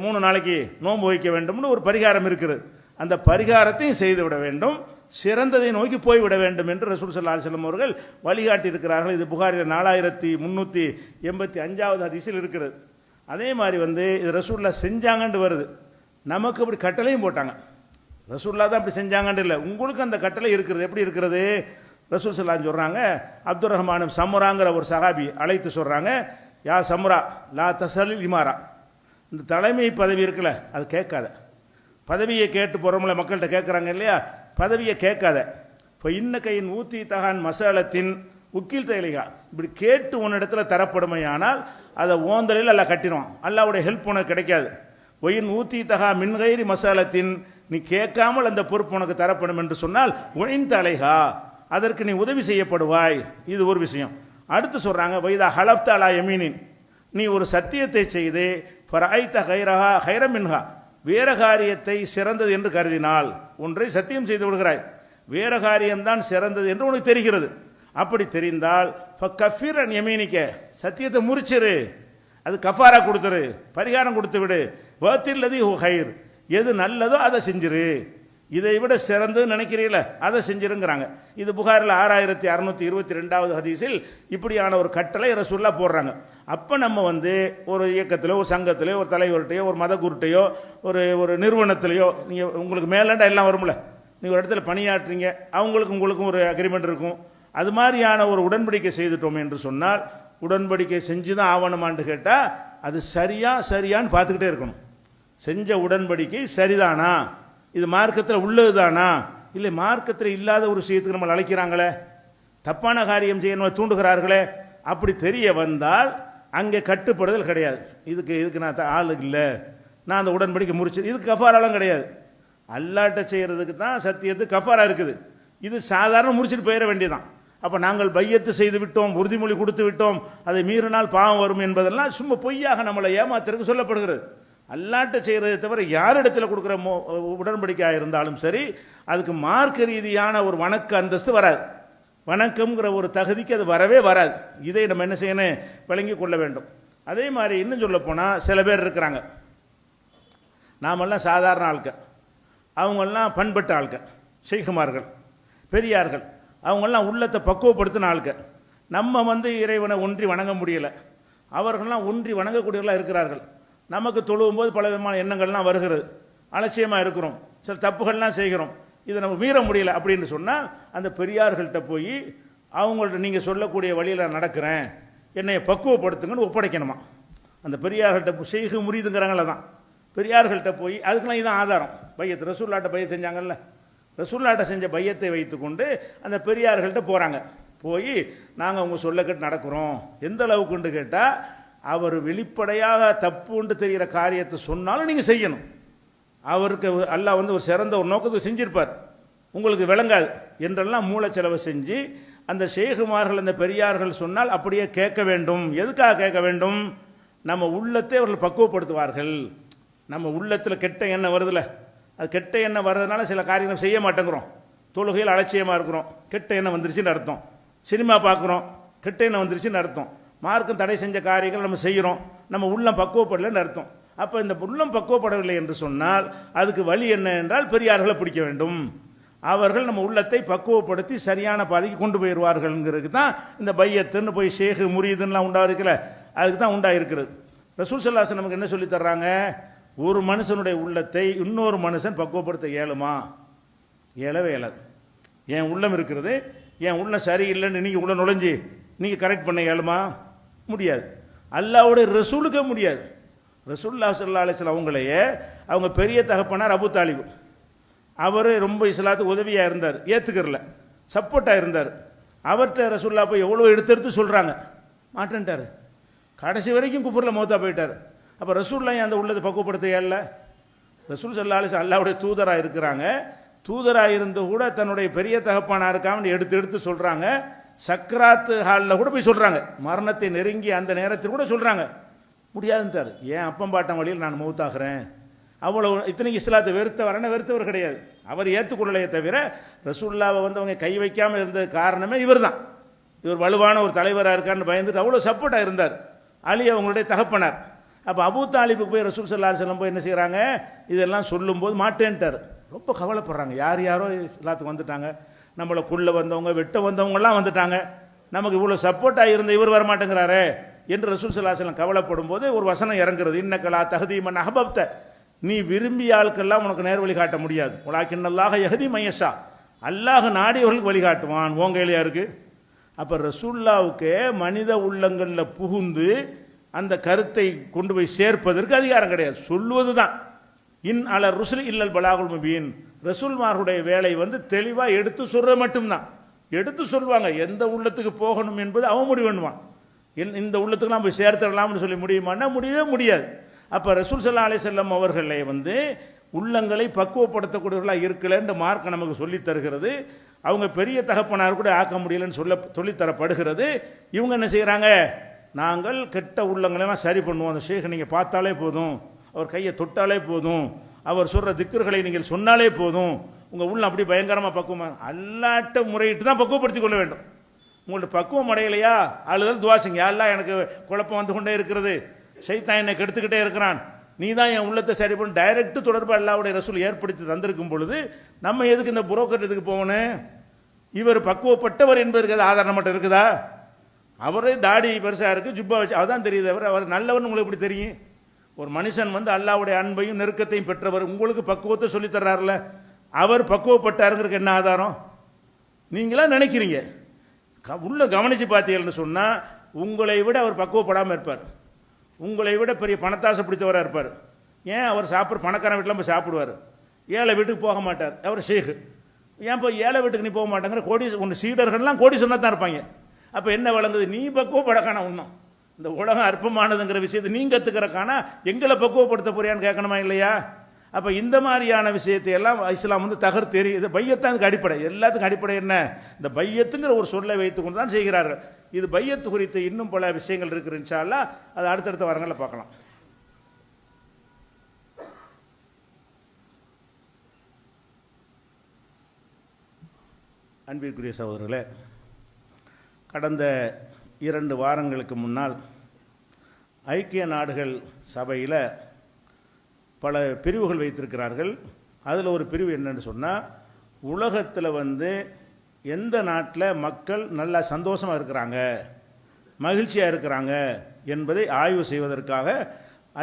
3 நாளைக்கு நோன்பு வைக்க வேண்டும்னு ஒரு பரிகாரம் இருக்குது. அந்த பரிகாரத்தையும் செய்து விட வேண்டும், சிறந்ததை நோக்கி போய்விட வேண்டும் என்று ரசூல் ஸல்லல்லாஹு அலைஹி வஸல்லம் அவர்கள் வழிகாட்டி இருக்கிறார்கள். இது புகாரில் 4385வது ஹதீஸில் இருக்கிறது. அதே மாதிரி இது ரசூலுல்லாஹ் செஞ்சாங்கன்னு வருது, நமக்கு அப்படி கட்டளையும் போட்டாங்க. ரசூலுல்லாஹ் தான் அப்படி செஞ்சாங்கன்னு இல்லை, உங்களுக்கு அந்த கட்டளை இருக்கிறது. எப்படி இருக்கிறது? ரசூல் ஸல்லல்லாஹு அலைஹி சொல்கிறாங்க, அப்துர் ரஹ்மான் சமுராங்கிற ஒரு சஹாபி அழைத்து சொல்கிறாங்க, யா சமுரா லா தஸலில் இமாரா, இந்த தலைமை பதவி இருக்குல்ல அது கேட்காத. பதவியை கேட்டு போகிறோம்ல, மக்கள்கிட்ட கேட்குறாங்க இல்லையா, பதவியை கேட்காத. இப்போ இன்ன கையின் ஊத்தி தகான் மசாலத்தின் உக்கீல் தேலிகா, இப்படி கேட்டு உன்னிடத்துல தரப்படுமையானால் அதை ஓந்தலில் அல்ல கட்டிடுவான். அல்லாவுடைய ஹெல்ப் உனக்கு கிடைக்காது. ஒயின் ஊத்தி தகா மின்கைரி மசாலத்தின், நீ கேட்காமல் அந்த பொறுப்பு உனக்கு தரப்படும் என்று சொன்னால் ஒயின் தலைகா, அதற்கு நீ உதவி செய்யப்படுவாய். இது ஒரு விஷயம். அடுத்து சொல்றாங்க, வைதா ஹலப்த அலா யமீனின், நீ ஒரு சத்தியத்தை செய்து ஃபரைத கைரஹா கைரமின்ஹா, வேற காரியத்தை சிறந்தது என்று கருதினால், ஒன்றை சத்தியம் செய்து விடுகிறாய், வேற காரியம்தான் சிறந்தது என்று உனக்கு தெரிகிறது. அப்படி தெரிந்தால் கஃபீரன் யமீனிக்க, சத்தியத்தை முறிச்சிரு, அது கஃபாரா கொடுத்துரு, பரிகாரம் கொடுத்து விடு. வாத்தில்லதி ஹைர், எது நல்லதோ அதை செஞ்சிரு, இதை விட சிறந்தது நினைக்கிறீங்கள அதை செஞ்சிருங்கிறாங்க. இது புகாரில் 6622வது ஹதீஸில் இப்படியான ஒரு கட்டளை ரசூல்லா போடுறாங்க. அப்போ நம்ம ஒரு இயக்கத்திலோ ஒரு சங்கத்திலோ ஒரு தலைவர்கிட்டையோ ஒரு மத குருட்டையோ ஒரு நிறுவனத்திலையோ, நீங்கள் உங்களுக்கு மேலாண்டா எல்லாம் வரும்ல, நீங்கள் ஒரு இடத்துல பணியாற்றுறீங்க, உங்களுக்கும் ஒரு அக்ரிமெண்ட் இருக்கும். அது மாதிரியான ஒரு உடன்படிக்கை செய்துட்டோம் என்று சொன்னால், உடன்படிக்கை செஞ்சு தான் ஆவணமான்னு கேட்டால் அது சரியான்னு பார்த்துக்கிட்டே இருக்கணும். செஞ்ச உடன்படிக்கை சரிதானா, இது மார்க்கத்தில் உள்ளது தானா, இல்லை மார்க்கத்தில் இல்லாத ஒரு விஷயத்துக்கு நம்ம அழைக்கிறாங்களே, தப்பான காரியம் செய்ய நம்ம தூண்டுகிறார்களே, அப்படி தெரிய வந்தால் அங்கே கட்டுப்படுதல் கிடையாது. இதுக்கு நான் ஆள் இல்லை, நான் அந்த உடன்படிக்கை முறிச்சு, இதுக்கு கஃபாராலாம் கிடையாது. அல்லாட்ட செய்கிறதுக்கு தான் சத்தியத்துக்கு கஃபாரா இருக்குது. இது சாதாரண முடிச்சுட்டு போயிட வேண்டியதான். அப்போ நாங்கள் பையத்து செய்து விட்டோம், உறுதிமொழி கொடுத்து விட்டோம், அதை மீறினால் பாவம் வரும் என்பதெல்லாம் சும்மா பொய்யாக நம்மளை ஏமாத்திற்கு சொல்லப்படுகிறது. அல்லாட்ட செய்கிறதை தவிர யாரிடத்தில் கொடுக்குற உடன்படிக்கையாக இருந்தாலும் சரி, அதுக்கு மார்க்க ரீதியான ஒரு வணக்க அந்தஸ்து வராது. வணக்கம்ங்கிற ஒரு தகுதிக்கு அது வரவே வராது. இதை நம்ம என்ன செய்யணும், விளங்கி கொள்ள வேண்டும். அதே மாதிரி இன்னும் சொல்ல போனால் சில பேர் இருக்கிறாங்க, நாமெல்லாம் சாதாரண ஆட்கள், அவங்கெல்லாம் பண்பட்ட ஆட்கள், ஷேகுமார்கள், பெரியார்கள், அவங்கெல்லாம் உள்ளத்தை பக்குவப்படுத்தின ஆட்கள். நம்ம இறைவனை ஒன்றி வணங்க முடியலை, அவர்கள்லாம் ஒன்றி வணங்கக்கூடியவர்களாக இருக்கிறார்கள். நமக்கு தொழுவும்போது பல விதமான எண்ணங்கள்லாம் வருகிறது, அலட்சியமாக இருக்கிறோம், சில தப்புகள்லாம் செய்கிறோம், இதை நம்ம மீற முடியல அப்படின்னு சொன்னால் அந்த பெரியார்கள்ட்ட போய் அவங்கள்ட்ட நீங்கள் சொல்லக்கூடிய வழியில் நடக்கிறேன், என்னை பக்குவப்படுத்துங்கன்னு ஒப்படைக்கணுமா. அந்த பெரியார்கள்ட்ட ஷேகு முரீதுங்கிறாங்கள தான், பெரியார்கள்ட்ட போய் அதுக்கெல்லாம் இதான் ஆதாரம். பையத்து ரசூல்லாட்ட பையத் செஞ்சாங்கல்ல, ரசூல்லாட்ட செஞ்ச பையத்தை வைத்துக்கொண்டு அந்த பெரியார்கள்ட்ட போகிறாங்க. போய் நாங்கள் அவங்க சொல்ல கேட்டு நடக்கிறோம். எந்த அளவுக்குன்னு கேட்டால், அவர் வெளிப்படையாக தப்புன்னு தெரிகிற காரியத்தை சொன்னாலும் நீங்கள் செய்யணும். அவருக்கு அல்லாஹ் ஒரு சிறந்த ஒரு நோக்கத்துக்கு செஞ்சிருப்பார், உங்களுக்கு விளங்காது என்றெல்லாம் மூளைச்செலவு செஞ்சு அந்த ஷேகுமார்கள் அந்த பெரியார்கள் சொன்னால் அப்படியே கேட்க வேண்டும். எதுக்காக கேட்க வேண்டும், நம்ம உள்ளத்தை அவர்கள் பக்குவப்படுத்துவார்கள். நம்ம உள்ளத்தில் கெட்ட எண்ணம் வருதுல்ல, அது கெட்ட எண்ணம் வர்றதுனால சில காரியங்கள் செய்ய மாட்டேங்கிறோம். தொழுகையில் அலட்சியமாக இருக்கிறோம், கெட்ட எண்ணம் வந்துருச்சுன்னு அர்த்தம். சினிமா பார்க்குறோம், கெட்ட எண்ணம் வந்துருச்சுன்னு அர்த்தம். மார்க்கம் தடை செஞ்ச காரியங்கள் நம்ம செய்கிறோம், நம்ம உள்ளம் பக்குவப்படலைன்னு அர்த்தம். அப்போ இந்த உள்ளம் பக்குவப்படவில்லை என்று சொன்னால் அதுக்கு வழி என்ன என்றால் பெரியார்களை பிடிக்க வேண்டும். அவர்கள் நம்ம உள்ளத்தை பக்குவப்படுத்தி சரியான பாதைக்கு கொண்டு போயிடுவார்கள்ங்கிறதுக்கு தான் இந்த பையத்துன்னு போய் ஷேகு முரீதுன்னெலாம் உண்டாயிருக்கல, அதுக்கு தான் உண்டாயிருக்கிறது. ரசூல் ஸல்லல்லாஹு அலைஹி வஸல்லம் நமக்கு என்ன சொல்லி தர்றாங்க, ஒரு மனுஷனுடைய உள்ளத்தை இன்னொரு மனுஷன் பக்குவப்படுத்த இயலுமா? இயலவே இயலாது. என் உள்ளம் இருக்கிறது, என் உள்ளம் சரியில்லைன்னு நீங்கள் உள்ள நுழைஞ்சி நீங்கள் கரெக்ட் பண்ண இயலுமா? முடியாது. அல்லாஹ்வுடைய ரசூலுக்கே முடியாது. ரசூலுல்லாஹி ஸல்லல்லாஹு அலைஹி வஸல்லம் அவங்களையே அவங்க பெரிய தகப்பனார் அபூ தாலிப், அவர் ரொம்ப இஸ்லாத்துக்கு உதவியாக இருந்தார், ஏற்றுக்கிறல, சப்போர்ட்டாக இருந்தார். அவர்கிட்ட ரசூலுல்லாஹ் போய் எவ்வளோ எடுத்து சொல்கிறாங்க, மாட்டேன்ட்டார். கடைசி வரைக்கும் குஃபுரில் மௌத்தா போயிட்டார். அப்போ ரசூலுல்லாஹ் அந்த உள்ளதை பக்குவப்படுத்த இயல்ல. ரசூல் ஸல்லல்லாஹு அலைஹி வஸல்லம் அல்லாஹ்வுடைய தூதராக இருக்கிறாங்க, தூதராக இருந்து கூட தன்னுடைய பெரிய தகப்பனாருக்காக எடுத்து சொல்கிறாங்க. சக்ராத்து ஹாலில் கூட போய் சொல்கிறாங்க, மரணத்தை நெருங்கி அந்த நேரத்தில் கூட சொல்கிறாங்க. முடியாதுன்ட்டார். ஏன் அப்பம்பாட்டம் வழியில் நான் மௌத்தாகிறேன். அவ்வளோ இத்தனைக்கு இஸ்லாத்தை வெறுத்தவர் கிடையாது, அவர் ஏற்றுக்கொள்ளலையே தவிர ரசூலுல்லாஹ்வை அவங்க கை வைக்காமல் இருந்தது காரணமே இவர் தான். இவர் வலுவான ஒரு தலைவராக இருக்கான்னு பயந்துட்டு அவ்வளோ சப்போர்ட்டாக இருந்தார். அலி அவங்களுடைய தகப்பனார். அப்போ அபூ தாலிபுக்கு போய் ரசூல் ஸல்லல்லாஹு அலைஹி வஸல்லம் போய் என்ன செய்கிறாங்க, இதெல்லாம் சொல்லும்போது மாட்டேன்ட்டார். ரொம்ப கவலைப்படுறாங்க, யாரோ இஸ்லாத்துக்கு வந்துட்டாங்க, நம்மளை கொள்ள வந்தவங்க வெட்ட வந்தவங்கலாம் வந்துட்டாங்க, நமக்கு இவ்வளோ சப்போர்ட்டாக இருந்த இவர் வரமாட்டேங்கிறாரே என்று ரசூல் ஸல்லல்லாஹு அலைஹி வஸல்லம் கவலைப்படும் போது ஒரு வசனம் இறங்குறது, இன்னக்கலா தஹ்தி மன் அஹ்பப்த, நீ விரும்பிய ஆட்கள்லாம் உனக்கு நேர் வழி காட்ட முடியாது. வலாக்கின்னல்லாஹ யஹ்தி மய்யஷா, அல்லாஹ் நாடியவர்களுக்கு வழிகாட்டுவான். உன் கையிலையா இருக்கு. அப்போ ரசூலுல்லாஹ்வுக்கு மனித உள்ளங்களில் புகுந்து அந்த கருத்தை கொண்டு போய் சேர்ப்பதற்கு அதிகாரம் கிடையாது, சொல்லுவது தான். இன் அல ருசுல் இல்லல் பலாகுல் முபீன், ரசூல்மார்களுடைய வேலை வந்து தெளிவாக எடுத்து சொல்றது மட்டும்தான். எடுத்து சொல்லுவாங்க, எந்த உள்ளத்துக்கு போகணும் என்பது அவன் முடிவு பண்ணுவான். இந்த உள்ளத்துக்குலாம் போய் சேர்த்துடலாம்னு சொல்லி முடியுமான்னா முடியவே முடியாது. அப்போ ரசூல் ஸல்லல்லாஹு அலைஹி வஸல்லம் அவர்களை வந்து உள்ளங்களை பக்குவப்படுத்தக்கூடியவர்களாக இருக்கலன்னு மார்க் நமக்கு சொல்லித் தருகிறது. அவங்க பெரிய தகப்பனார் கூட ஆக்க முடியலன்னு சொல்லித்தரப்படுகிறது. இவங்க என்ன செய்கிறாங்க, நாங்கள் கெட்ட உள்ளங்களெல்லாம் சரி பண்ணுவோம், அந்த ஷேக் நீங்கள் பார்த்தாலே போதும், அவர் கையை தொட்டாலே போதும், அவர் சொல்கிற திக்ர்களை நீங்கள் சொன்னாலே போதும், உங்கள் உள்ள அப்படி பயங்கரமாக பக்குவமாக அல்லாட்ட முறையிட்டு தான் பக்குவப்படுத்தி கொள்ள வேண்டும். உங்கள்ட்ட பக்குவம் அடையலையா, அழுதல் துவாசிங்க, எல்லாம் எனக்கு குழப்பம் வந்து கொண்டே இருக்கிறது, ஷைத்தான் என்னை கெடுத்துக்கிட்டே இருக்கிறான், நீ தான் என் உள்ளத்தை சரி பண்ணு, டைரக்ட் தொடர்பு அல்லாஹ்வுடைய ரசூல் ஏற்படுத்தி தந்திருக்கும் பொழுது நம்ம எதுக்கு இந்த புரோக்கர் இதுக்கு போகணும்? இவர் பக்குவப்பட்டவர் என்பதற்கு ஆதாரம் மட்டும் இருக்குதா? அவரே தாடி பெருசாக இருக்குது, ஜுப்பா வச்சு அவதான் தெரியுது, அவர் நல்லவர்னு உங்களுக்கு எப்படி தெரியும்? ஒரு மனுஷன் வந்து அல்லாஹ்வுடைய அன்பையும் நெருக்கத்தையும் பெற்றவர், உங்களுக்கு பக்குவத்தை சொல்லி தர்றாருல, அவர் பக்குவப்பட்டாருங்கிறதுக்கு என்ன ஆதாரம்? நீங்களாம் நினைக்கிறீங்க. உள்ள கவனித்து பார்த்தீங்கன்னு சொன்னால் உங்களை விட அவர் பக்குவப்படாமல் இருப்பார், உங்களை விட பெரிய பணத்தாசை பிடித்தவராக இருப்பார். ஏன் அவர் சாப்பிட்ற பணக்காரன் வீட்டில் போய் சாப்பிடுவார், ஏழை வீட்டுக்கு போக மாட்டார், அவர் ஷேக். ஏன் போய் ஏழை வீட்டுக்கு நீ போக மாட்டேங்கிற, கோடி ஒன்று சீடர்கள்லாம் கோடி சொன்னா தான் இருப்பாங்க. அப்போ என்ன வழங்குது, நீ பக்குவப்படக்கான ஒன்றும் இந்த உலகம் அற்பமானதுங்கிற விஷயத்தை நீ கற்றுக்கிறக்கானா எங்களை பக்குவப்படுத்த போறியான்னு கேட்கணுமா இல்லையா? அப்போ இந்த மாதிரியான விஷயத்தை எல்லாம் இஸ்லாம் வந்து தகர்த்தெறி, இது பையத்தான் இதுக்கு அடிப்படை, எல்லாத்துக்கும் அடிப்படை என்ன, இந்த பையத்துங்கிற ஒரு சொல்லை வைத்து கொண்டு தான் செய்கிறார்கள். இது பையத்து குறித்து இன்னும் பல விஷயங்கள் இருக்கு, இன்ஷா அல்லாஹ் அது அடுத்தடுத்த வாரங்களில் பார்க்கலாம். அன்பிற்குரிய சகோதரர்களே, கடந்த 2 வாரங்களுக்கு முன்னால் ஐக்கிய நாடுகள் சபையில் பல பிரிவுகள் வைத்திருக்கிறார்கள். அதில் ஒரு பிரிவு என்னன்னு சொன்னால், உலகத்தில் வந்து எந்த நாட்டில் மக்கள் நல்லா சந்தோஷமாக இருக்கிறாங்க, மகிழ்ச்சியாக இருக்கிறாங்க என்பதை ஆய்வு செய்வதற்காக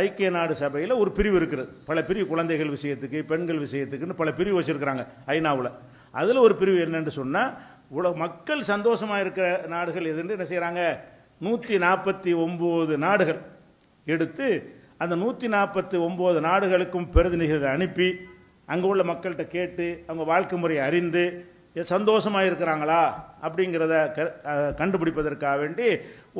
ஐக்கிய நாடு சபையில் ஒரு பிரிவு இருக்கிறது. பல பிரிவு, குழந்தைகள் விஷயத்துக்கு, பெண்கள் விஷயத்துக்குன்னு பல பிரிவு வச்சுருக்கிறாங்க ஐநாவில். அதில் ஒரு பிரிவு என்னென்னு சொன்னால், மக்கள் சந்தோஷமாக இருக்கிற நாடுகள் எதுன்னு என்ன செய்கிறாங்க, 149 நாடுகள் எடுத்து அந்த 149 நாடுகளுக்கும் பிரதிநிதிகளை அனுப்பி அங்கே உள்ள மக்கள்கிட்ட கேட்டு அவங்க வாழ்க்கை முறையை அறிந்து சந்தோஷமாக இருக்கிறாங்களா அப்படிங்கிறத கண்டுபிடிப்பதற்காக வேண்டி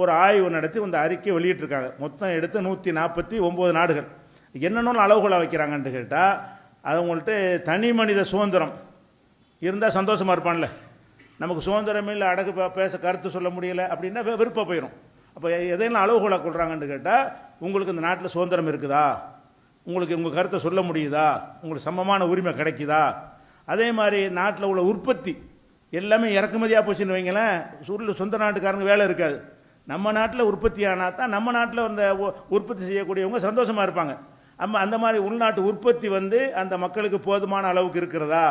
ஒரு ஆய்வு நடத்தி அந்த அறிக்கையை வெளியிட்டிருக்காங்க. மொத்தம் எடுத்து 149 நாடுகள். என்னென்ன அளவுகோலை வைக்கிறாங்கன்னு கேட்டால், அவங்கள்ட்ட தனி மனித சுதந்திரம் இருந்தால் சந்தோஷமாக இருப்பான்ல, நமக்கு சுதந்திரம் இல்லை, அடகு பேச கருத்து சொல்ல முடியலை அப்படின்னா விருப்பம் போயிடும். அப்போ எதையெல்லாம் அளவுகோலை கொள்கிறாங்கன்னு கேட்டால், உங்களுக்கு இந்த நாட்டில் சுதந்திரம் இருக்குதா, உங்களுக்கு உங்கள் கருத்தை சொல்ல முடியுதா, உங்களுக்கு சமமான உரிமை கிடைக்குதா, அதே மாதிரி நாட்டில் உள்ள உற்பத்தி எல்லாமே இறக்குமதியாக போச்சுன்னு வைங்களேன், சொந்த நாட்டுக்காரங்க வேலை இருக்காது. நம்ம நாட்டில் உற்பத்தி ஆனால் தான் நம்ம நாட்டில் அந்த உற்பத்தி செய்யக்கூடியவங்க சந்தோஷமாக இருப்பாங்க. அந்த மாதிரி உள்நாட்டு உற்பத்தி வந்து அந்த மக்களுக்கு போதுமான அளவுக்கு இருக்கிறதா,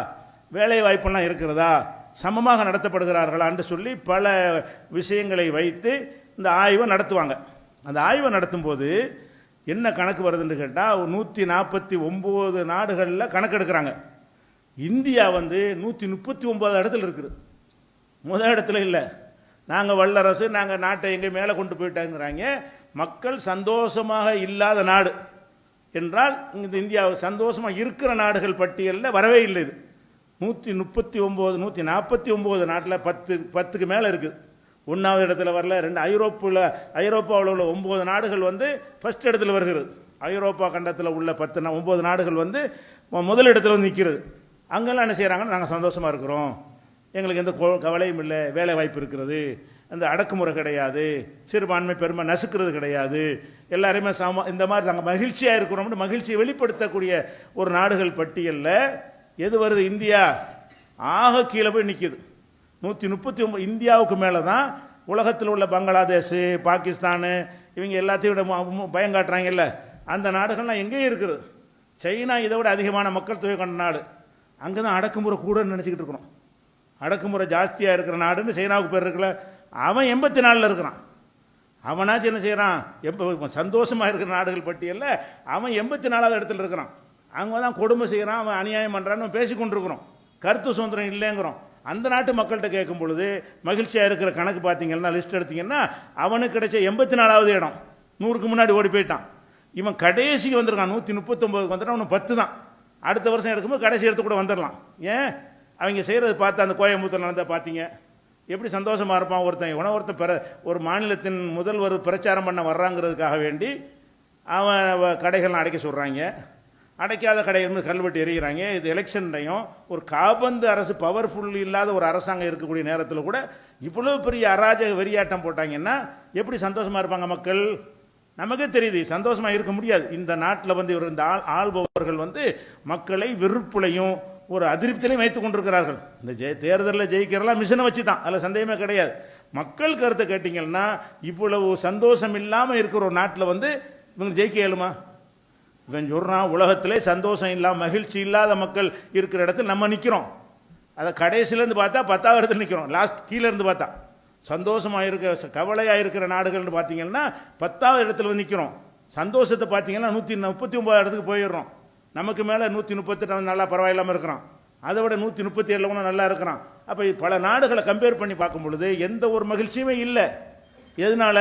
வேலை வாய்ப்பெல்லாம் இருக்கிறதா, சமமாக நடத்தப்படுகிறார்களான்னு சொல்லி பல விஷயங்களை வைத்து இந்த ஆய்வை நடத்துவாங்க. அந்த ஆய்வை நடத்தும்போது என்ன கணக்கு வருதுன்னு கேட்டால், 149 நாடுகளில் கணக்கு எடுக்கிறாங்க. இந்தியா வந்து 139 இடத்துல இருக்குது, முதல் இடத்துல இல்லை. நாங்கள் வல்லரசு, நாங்கள் நாட்டை எங்கே மேலே கொண்டு போயிட்டாங்கிறாங்க. மக்கள் சந்தோஷமாக இல்லாத நாடு என்றால் இந்த இந்தியா சந்தோஷமாக இருக்கிற நாடுகள் பட்டியலில் வரவே இல்லை. இது 139 149 நாட்டில் 10க்கு மேலே இருக்குது. 1வது இடத்துல வரல. 2 ஐரோப்பாவில் உள்ள 9 நாடுகள் வந்து ஃபர்ஸ்ட் இடத்துல வருகிறது. ஐரோப்பா கண்டத்தில் உள்ள 9 நாடுகள் வந்து முதல் இடத்துல வந்து நிற்கிறது. அங்கெல்லாம் என்ன செய்கிறாங்கன்னா, நாங்கள் சந்தோஷமாக இருக்கிறோம், எங்களுக்கு எந்த கவலையும் இல்லை, வேலை வாய்ப்பு இருக்கிறது, அந்த அடக்குமுறை கிடையாது, சிறுபான்மை பெருமை நசுக்கிறது கிடையாது, எல்லாருமே இந்த மாதிரி நாங்கள் மகிழ்ச்சியாக இருக்கிறோம்னு மகிழ்ச்சியை வெளிப்படுத்தக்கூடிய ஒரு நாடுகள் பட்டியலில் எது வருது? இந்தியா ஆக கீழே போய் நிற்கிது. 139. இந்தியாவுக்கு மேலே தான் உலகத்தில் உள்ள பங்களாதேஷ், பாகிஸ்தானு, இவங்க எல்லாத்தையும் விட பயம் காட்டுறாங்கல்ல, அந்த நாடுகள்லாம் எங்கேயும் இருக்குது. சைனா இதை விட அதிகமான மக்கள் தொகை கொண்ட நாடு. அங்கே தான் அடக்குமுறை கூடன்னு நினச்சிக்கிட்டு இருக்கிறோம். அடக்குமுறை ஜாஸ்தியாக இருக்கிற நாடுன்னு சைனாவுக்கு பேர் இருக்கல. அவன் 84 இருக்கிறான். அவனாச்சும் என்ன செய்கிறான், சந்தோஷமாக இருக்கிற நாடுகள் பட்டியலில் அவன் 84வது இடத்துல இருக்கிறான். அங்கே தான் கொடுமை செய்கிறான், அவன் அநியாயம் பண்ணுறான்னு பேசி கொண்டிருக்கிறோம். கருத்து சுதந்திரம் இல்லைங்கிறோம். அந்த நாட்டு மக்கள்கிட்ட கேட்கும் பொழுது மகிழ்ச்சியாக இருக்கிற கணக்கு பார்த்தீங்கன்னா, லிஸ்ட் எடுத்தீங்கன்னா, அவனுக்கு கிடைச்ச 84வது இடம் 100க்கு முன்னாடி ஓடி போயிட்டான். இவன் கடைசிக்கு வந்திருக்கான், 139க்கு வந்துட்டான். அவனு 10 தான். அடுத்த வருஷம் எடுக்கும்போது கடைசி எடுத்து கூட வந்துடலாம். ஏன் அவங்க செய்கிறது பார்த்து அந்த கோயம்புத்தூர் நடந்தால் பார்த்தீங்க எப்படி சந்தோஷமாக இருப்பான். ஒருத்தன் ஒரு மாநிலத்தின் முதல்வர் பிரச்சாரம் பண்ண வர்றாங்கிறதுக்காக வேண்டி அவன் கடைகள்லாம் அடைக்க சொல்கிறாங்க. அடைக்காத கடைகள் கல்வெட்டு எறிகிறாங்க. இது எலெக்ஷன் டைம், ஒரு காபந்து அரசு பவர்ஃபுல் இல்லாத ஒரு அரசாங்கம் இருக்கக்கூடிய நேரத்தில் கூட இவ்வளோ பெரிய அராஜக வெறியாட்டம் போட்டாங்கன்னா எப்படி சந்தோஷமாக இருப்பாங்க மக்கள்? நமக்கே தெரியுது சந்தோஷமாக இருக்க முடியாது. இந்த நாட்டில் வந்து இந்த ஆள்பவர்கள் வந்து மக்களை வெறுப்புலையும் ஒரு அதிருப்திலையும் வைத்துக் கொண்டிருக்கிறார்கள். இந்த தேர்தலில் ஜெயிக்கிறலாம் மிஷினை வச்சு தான், அதில் சந்தேகமே கிடையாது. மக்கள் கருத்தை கேட்டிங்கன்னா இவ்வளவு சந்தோஷம் இல்லாமல் இருக்கிற ஒரு நாட்டில் வந்து இவங்க ஜெயிக்க இயலுமா? இவன் சொல்கிறான் உலகத்திலே சந்தோஷம் இல்லாமல் மகிழ்ச்சி இல்லாத மக்கள் இருக்கிற இடத்துல நம்ம நிற்கிறோம். அதை கடைசியிலேருந்து பார்த்தா 10வது இடத்துல நிற்கிறோம். லாஸ்ட் கீழே இருந்து பார்த்தா சந்தோஷமாக இருக்க கவலையாக இருக்கிற நாடுகள்னு பார்த்தீங்கன்னா 10வது இடத்துல வந்து நிற்கிறோம். சந்தோஷத்தை பார்த்தீங்கன்னா 139 இடத்துக்கு போயிடுறோம். நமக்கு மேலே 138 நல்லா பரவாயில்லாமல் இருக்கிறான். அதை விட 137 கூட நல்லா இருக்கிறான். அப்போ பல நாடுகளை கம்பேர் பண்ணி பார்க்கும் பொழுது எந்த ஒரு மகிழ்ச்சியுமே இல்லை. எதனால?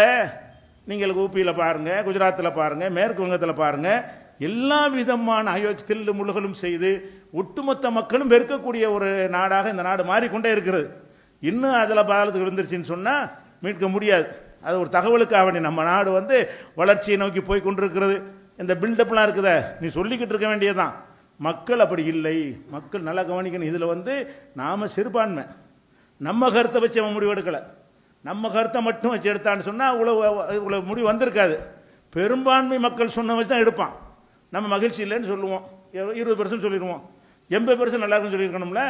நீங்கள் ஊபியில் பாருங்கள், குஜராத்தில் பாருங்கள், மேற்கு வங்கத்தில் பாருங்கள், எல்லா விதமான தில்லு முழுகலும் செய்து ஒட்டுமொத்த மக்களும் வெறுக்கக்கூடிய ஒரு நாடாக இந்த நாடு மாறிக்கொண்டே இருக்கிறது. இன்னும் அதில் பாலத்துக்கு விழுந்துருச்சுன்னு சொன்னால் மீட்க முடியாது. அது ஒரு தகவலுக்காக வேண்டிய நம்ம நாடு வந்து வளர்ச்சியை நோக்கி போய் கொண்டிருக்கிறது. இந்த பில்டப்லாம் இருக்குதே, நீ சொல்லிக்கிட்டு இருக்க வேண்டியதுதான். மக்கள் அப்படி இல்லை. மக்கள் நல்லா கவனிக்கணும். இதில் வந்து நாம் சிறுபான்மை, நம்ம கருத்தை வச்சு அவன் முடிவு எடுக்கலை. நம்ம கருத்தை மட்டும் வச்சு எடுத்தான்னு சொன்னால் இவ்வளோ முடிவு வந்திருக்காது. பெரும்பான்மை மக்கள் சொன்ன வச்சு தான் எடுப்பான். நம்ம மகிழ்ச்சி இல்லைன்னு சொல்லுவோம், 20% சொல்லிடுவோம், 80% நல்லா இருக்குன்னு சொல்லியிருக்கணும்ல.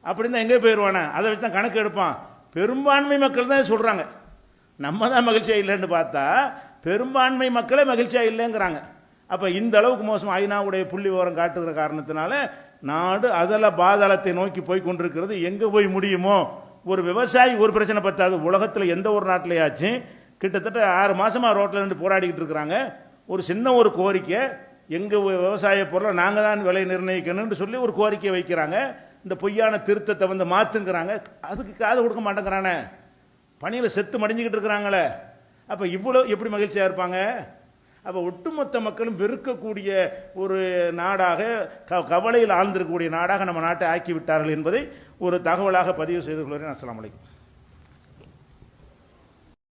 அப்படின்னு தான் எங்கே போயிடுவானே, அதை வச்சு தான் கணக்கு எடுப்பான். பெரும்பான்மை மக்கள் தான் சொல்கிறாங்க, நம்ம தான் மகிழ்ச்சியாக இல்லைன்னு பார்த்தா பெரும்பான்மை மக்களே மகிழ்ச்சியாக இல்லைங்கிறாங்க. அப்போ இந்த அளவுக்கு மோசம் ஐநாவுடைய புள்ளி விவரம் காட்டுகிற காரணத்தினால நாடு அதல பாதாளத்தை நோக்கி போய் கொண்டிருக்கிறது. எங்கே போய் முடியுமோ? ஒரு விவசாயி ஒரு பிரச்சனை பத்தாது. உலகத்தில் எந்த ஒரு நாட்டிலையாச்சும் கிட்டத்தட்ட 6 மாதமாக ரோட்டில் நின்று போராடிக்கிட்டு இருக்கிறாங்க. ஒரு சின்ன ஒரு கோரிக்கை, எங்கள் விவசாய பொருளை நாங்கள் தான் விலை நிர்ணயிக்கணும்னு சொல்லி ஒரு கோரிக்கை வைக்கிறாங்க. இந்த பொய்யான திருத்தத்தை வந்து மாற்றுங்கிறாங்க. அதுக்கு காது கொடுக்க மாட்டேங்கிறானே, பணியில் செத்து மடிஞ்சிக்கிட்டு இருக்கிறாங்களே. அப்போ இவ்வளோ எப்படி மகிழ்ச்சியாக இருப்பாங்க? அப்போ ஒட்டுமொத்த மக்களும் வெறுக்கக்கூடிய ஒரு நாடாக, கவலையில் ஆழ்ந்திருக்கக்கூடிய நாடாக நம்ம நாட்டை ஆக்கி விட்டார்கள் என்பதை ஒரு தகவலாக பதிவு செய்து கொள்கிறேன். அஸ்ஸலாமு அலைக்கும்.